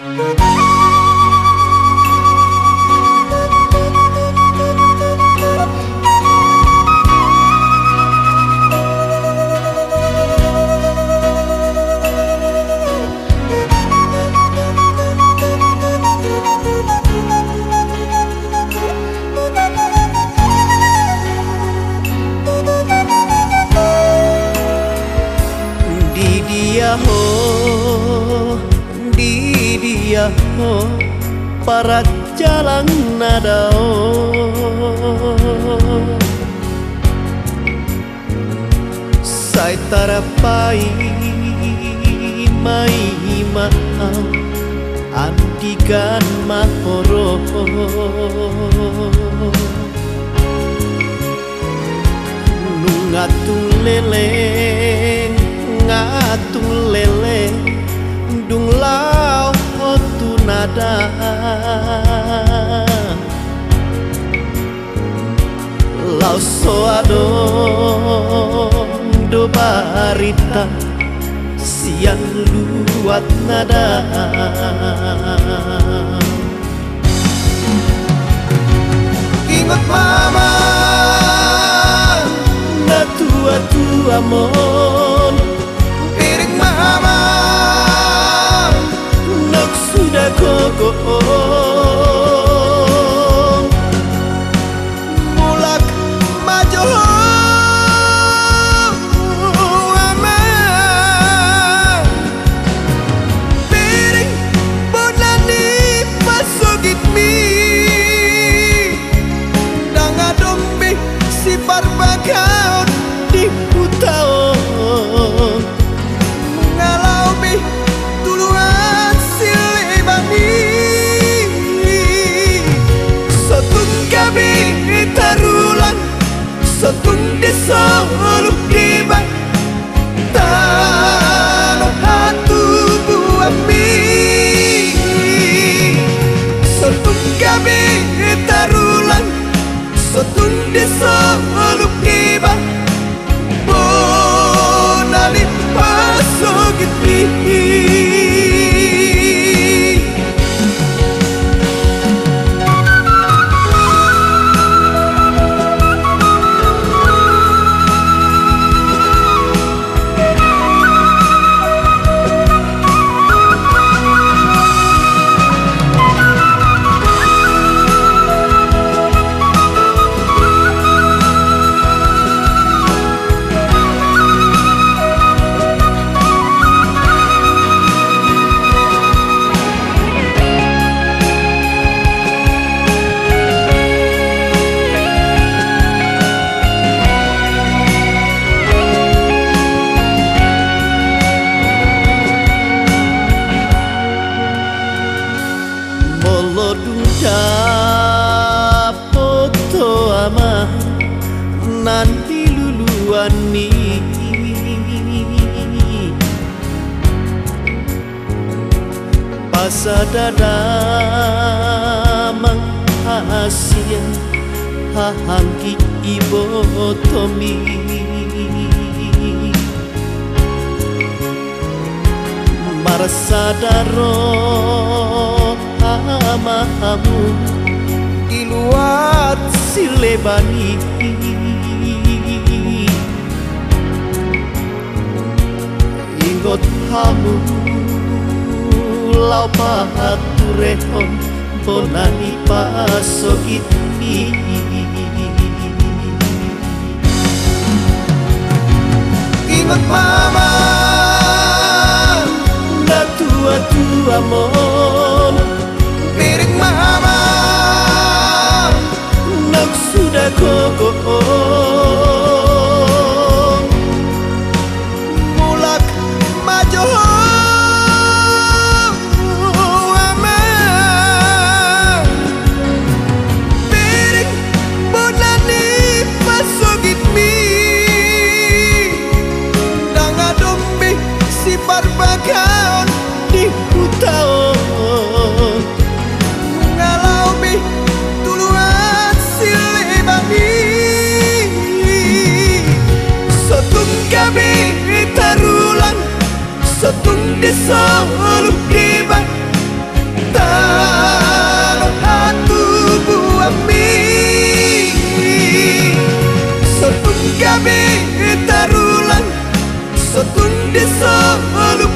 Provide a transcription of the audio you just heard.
Di dia ho para jalan nadao sai tarapai mai mahal andikan mahoro nungatung leleng ngatung lele dung lao hotu nada lao soado do barita siang luat nada ingat mama na tua-tua mon mama nak sudah gogoong mulak maju ama piring bonani pasugit mi danga dombi si barbagaon di putao sotun desa luk diba tanah hatu buami sotun gabi tarulan sotun desa luk diba bonali pasogit mi poto ama nanti luluan ni pasadada mang hasia hahangki ibotomi marasadaro amahamu diluat silebani ingot hamu lau paturehon bonani pasogit mi ingot mama na tua-tua mon piring mama nak sudah gogoong mulak maju ama piring bonani pasogit mi danga dombi si barbagaon di putao sotun desa luk diba bisa lupa